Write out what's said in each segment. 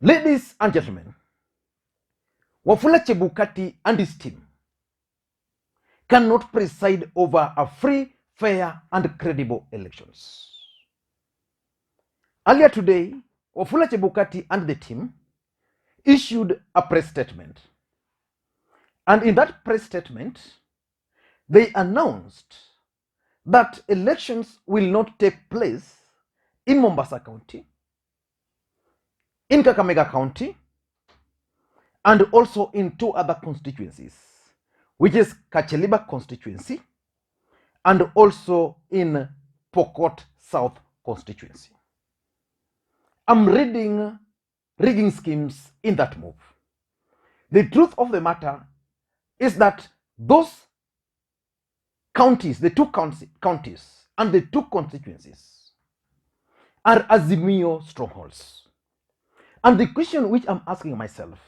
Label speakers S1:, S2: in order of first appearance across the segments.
S1: Ladies and gentlemen, Wafula Chebukati and his team cannot preside over a free, fair, and credible elections. Earlier today, Wafula Chebukati and the team issued a press statement. And in that press statement, they announced that elections will not take place in Mombasa County, in Kakamega County, and also in two other constituencies, which is Kacheliba constituency and also in Pokot South constituency. I'm reading rigging schemes in that move. The truth of the matter is that those counties, the two counties and the two constituencies are Azimio strongholds. And the question which I'm asking myself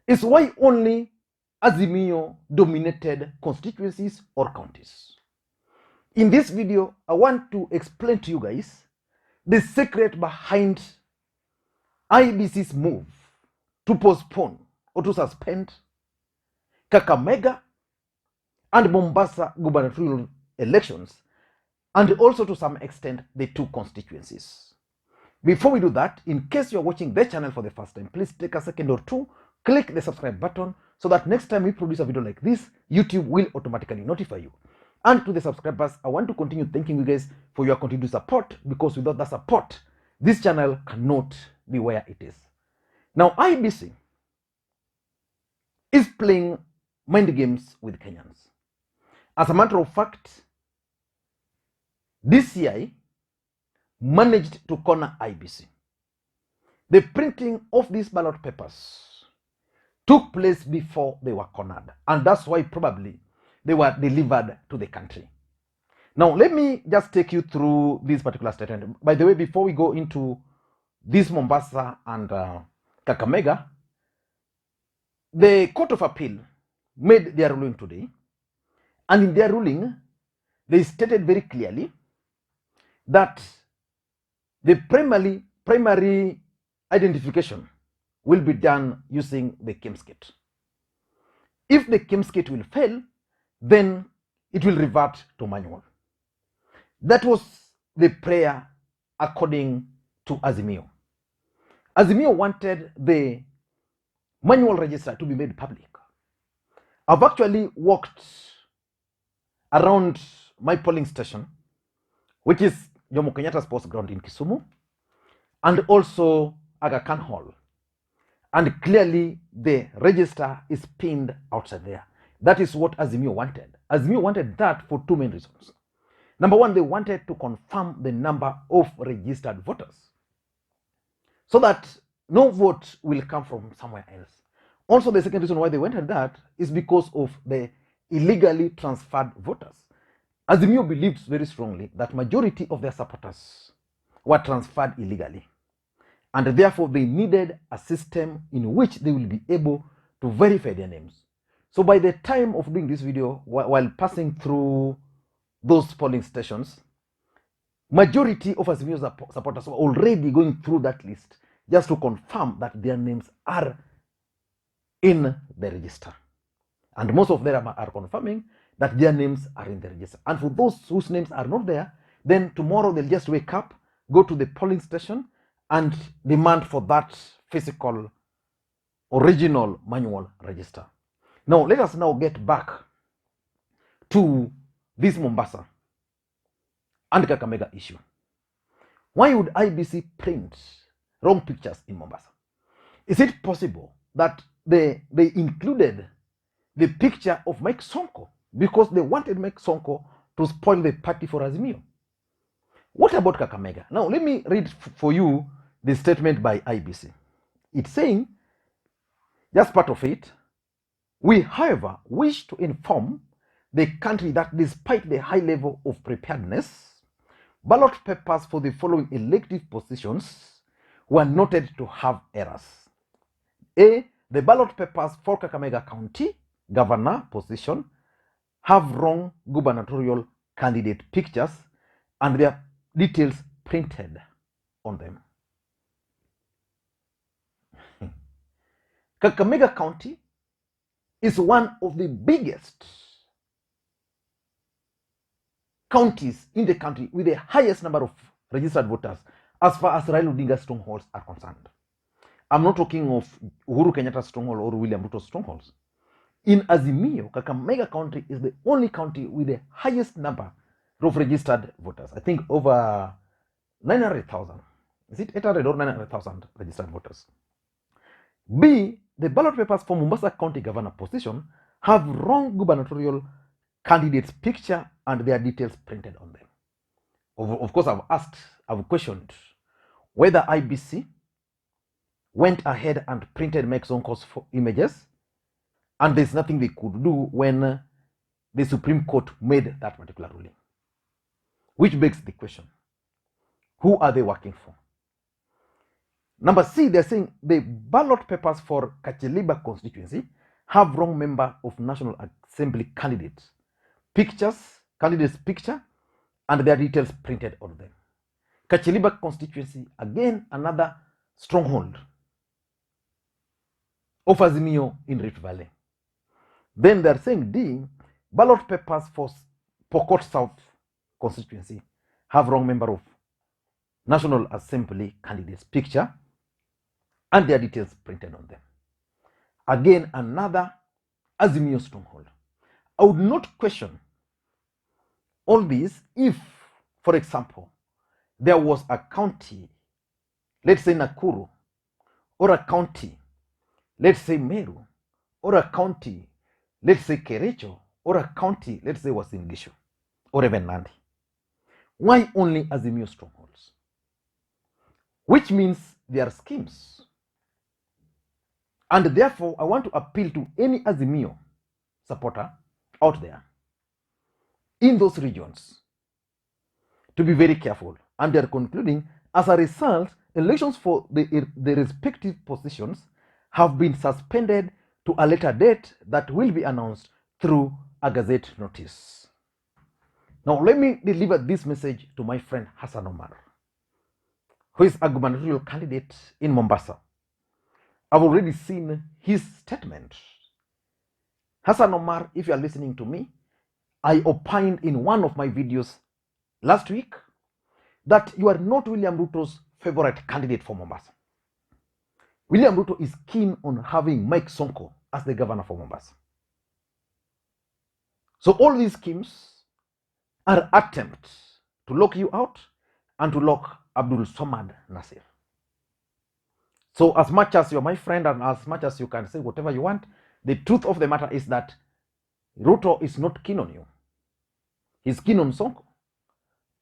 S1: is why only Azimio dominated constituencies or counties? In this video, I want to explain to you guys the secret behind IEBC's move to postpone or to suspend Kakamega and Mombasa gubernatorial elections, and also to some extent the two constituencies. Before we do that, in case you're watching the channel for the first time, please take a second or two, click the subscribe button so that next time we produce a video like this, YouTube will automatically notify you. And to the subscribers, I want to continue thanking you guys for your continued support, because without that support, this channel cannot be where it is. Now, IEBC is playing mind games with Kenyans. As a matter of fact, DCI managed to corner IEBC. The printing of these ballot papers took place before they were cornered, and that's why probably they were delivered to the country. Now, let me just take you through this particular statement. By the way, before we go into this Mombasa and Kakamega, the Court of Appeal made their ruling today, and in their ruling, they stated very clearly that the primary identification will be done using the KIMS-kit. If the KIMS-kit will fail, then it will revert to manual. That was the prayer according to Azimio. Azimio wanted the manual register to be made public. I've actually walked around my polling station, which is Jomo Kenyatta Sports Ground in Kisumu, and also Aga Khan Hall. And clearly the register is pinned outside there. That is what Azimio wanted. Azimio wanted that for two main reasons. Number one, they wanted to confirm the number of registered voters so that no vote will come from somewhere else. Also, the second reason why they wanted that is because of the illegally transferred voters. Azimio believes very strongly that majority of their supporters were transferred illegally, and therefore they needed a system in which they will be able to verify their names. So by the time of doing this video, while passing through those polling stations, majority of Azimio supporters were already going through that list just to confirm that their names are in the register. And most of them are confirming that their names are in the register. And for those whose names are not there, then tomorrow they'll just wake up, go to the polling station, and demand for that physical, original manual register. Now, let us now get back to this Mombasa and Kakamega issue. Why would IEBC print wrong pictures in Mombasa? Is it possible that they included the picture of Mike Sonko because they wanted Mike Sonko to spoil the party for Azimio? What about Kakamega? Now, let me read for you the statement by IEBC. It's saying, just part of it, we, however, wish to inform the country that despite the high level of preparedness, ballot papers for the following elective positions were noted to have errors. A, the ballot papers for Kakamega County governor position have wrong gubernatorial candidate pictures and their details printed on them. Kakamega County is one of the biggest counties in the country with the highest number of registered voters as far as Raila Odinga's strongholds are concerned. I'm not talking of Uhuru Kenyatta's stronghold or William Ruto's strongholds. In Azimio, Kakamega County is the only county with the highest number of registered voters. I think over 900,000. Is it 800 or 900,000 registered voters? B, the ballot papers for Mombasa County Governor position have wrong gubernatorial candidates' picture and their details printed on them. Of course, I've questioned whether IEBC went ahead and printed Mike Sonko's images, and there's nothing they could do when the Supreme Court made that particular ruling. Which begs the question, who are they working for? Number C, they're saying the ballot papers for Kacheliba constituency have wrong member of National Assembly candidates' candidates' picture, and their details printed on them. Kacheliba constituency, again, another stronghold of Azimio in Rift Valley. Then they're saying D, ballot papers for Pokot South constituency have wrong member of National Assembly candidates' picture and their details printed on them. Again, another Azimio stronghold. I would not question all these if, for example, there was a county, let's say Nakuru, or a county, let's say Meru, or a county, let's say Kericho, or a county, let's say Uasin Gishu, or even Nandi. Why only Azimio strongholds? Which means there are schemes. And therefore, I want to appeal to any Azimio supporter out there in those regions to be very careful. And they're concluding, as a result, elections for the respective positions have been suspended to a later date that will be announced through a gazette notice. Now, let me deliver this message to my friend Hassan Omar, who is a gubernatorial candidate in Mombasa. I've already seen his statement. Hassan Omar, if you are listening to me, I opined in one of my videos last week that you are not William Ruto's favorite candidate for Mombasa. William Ruto is keen on having Mike Sonko as the governor for Mombasa. So all these schemes are attempts to lock you out and to lock Abdul Somad Nasir. So as much as you're my friend and as much as you can say whatever you want, the truth of the matter is that Ruto is not keen on you. He's keen on Sonko.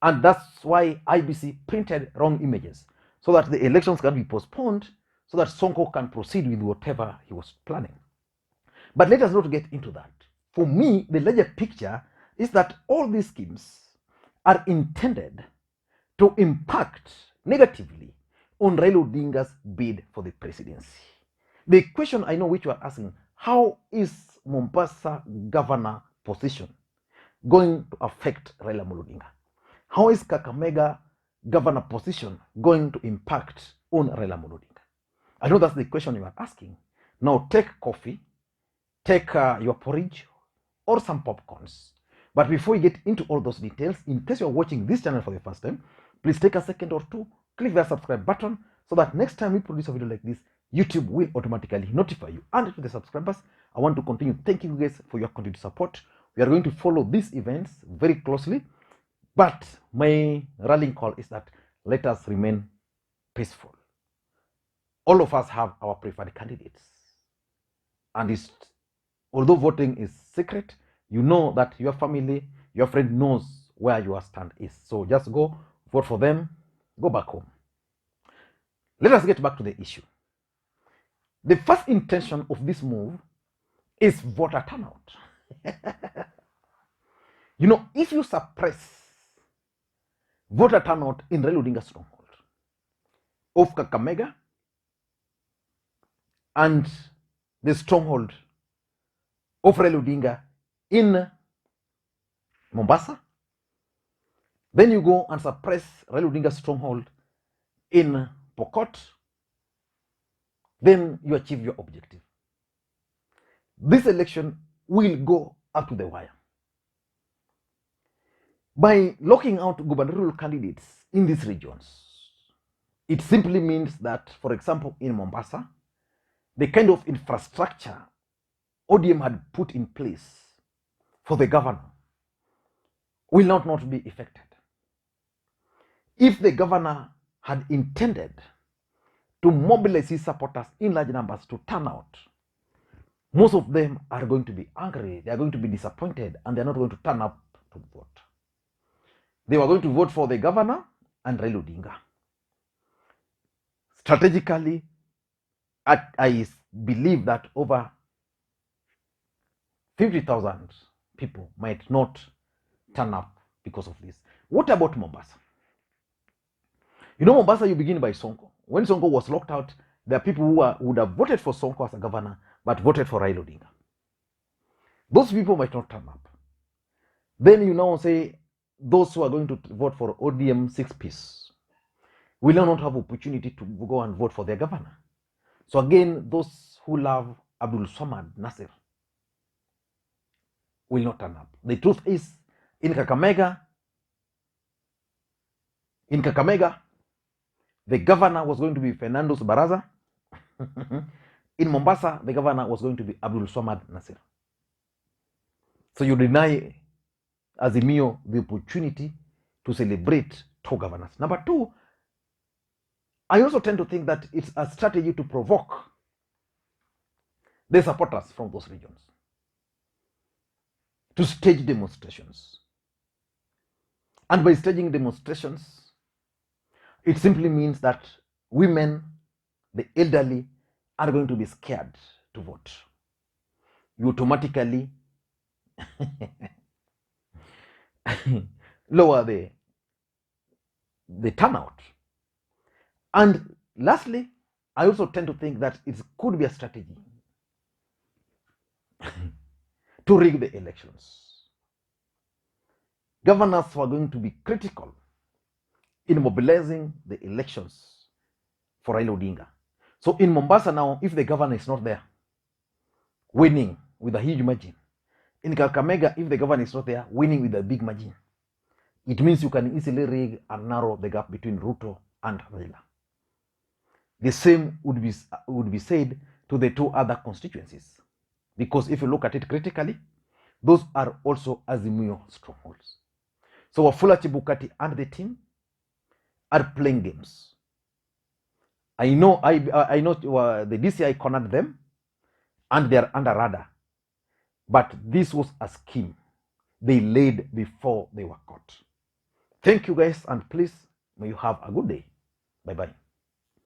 S1: And that's why IEBC printed wrong images, so that the elections can be postponed, so that Sonko can proceed with whatever he was planning. But let us not get into that. For me, the larger picture is that all these schemes are intended to impact negatively on Raila Odinga's bid for the presidency. The question I know which you are asking, how is Mombasa governor position going to affect Raila Odinga? How is Kakamega governor position going to impact on Raila Odinga? I know that's the question you are asking. Now take coffee, take your porridge or some popcorns. But before we get into all those details, in case you're watching this channel for the first time, please take a second or two, click the subscribe button so that next time we produce a video like this, YouTube will automatically notify you. And to the subscribers, I want to continue thanking you guys for your continued support. We are going to follow these events very closely, but my rallying call is that let us remain peaceful. All of us have our preferred candidates. And although voting is secret, you know that your family, your friend knows where your stand is. So just go vote for them, go back home. Let us get back to the issue. The first intention of this move is voter turnout. You know, if you suppress voter turnout in Raila Odinga's stronghold of Kakamega and the stronghold of Raila Odinga in Mombasa, then you go and suppress Raila Odinga's stronghold in Pokot, then you achieve your objective. this election will go up to the wire. By locking out gubernatorial candidates in these regions, it simply means that, for example, in Mombasa, the kind of infrastructure ODM had put in place for the governor will not be affected. If the governor had intended to mobilize his supporters in large numbers to turn out, most of them are going to be angry, they are going to be disappointed, and they're not going to turn up to vote. They were going to vote for the governor and Raila Odinga. Strategically, I believe that over 50,000 people might not turn up because of this. What about Mombasa? You know, Mombasa, you begin by Sonko. When Sonko was locked out, there are people who would have voted for Sonko as a governor, but voted for Raila Odinga. Those people might not turn up. Then you now say those who are going to vote for ODM 6-piece will not have opportunity to go and vote for their governor. So again, those who love Abdul Swamad Nasir will not turn up. The truth is, in Kakamega, the governor was going to be Fernando's Baraza. In Mombasa, the governor was going to be Abdul Swamad Nasir. So you deny Azimio the opportunity to celebrate two governors. Number two, I also tend to think that it's a strategy to provoke the supporters from those regions to stage demonstrations. And by staging demonstrations, it simply means that women, the elderly, are going to be scared to vote. You automatically lower the turnout. And lastly, I also tend to think that it could be a strategy to rig the elections. Governors were going to be critical in mobilizing the elections for Raila Odinga. So in Mombasa now, if the governor is not there, winning with a huge margin. In Kakamega, if the governor is not there, winning with a big margin. It means you can easily rig and narrow the gap between Ruto and Raila. The same would be said to the two other constituencies. Because if you look at it critically, those are also Azimio strongholds. So Wafula Chebukati and the team are playing games. I know the DCI cornered them and they are under radar. But this was a scheme they laid before they were caught. Thank you guys, and please, may you have a good day. Bye-bye.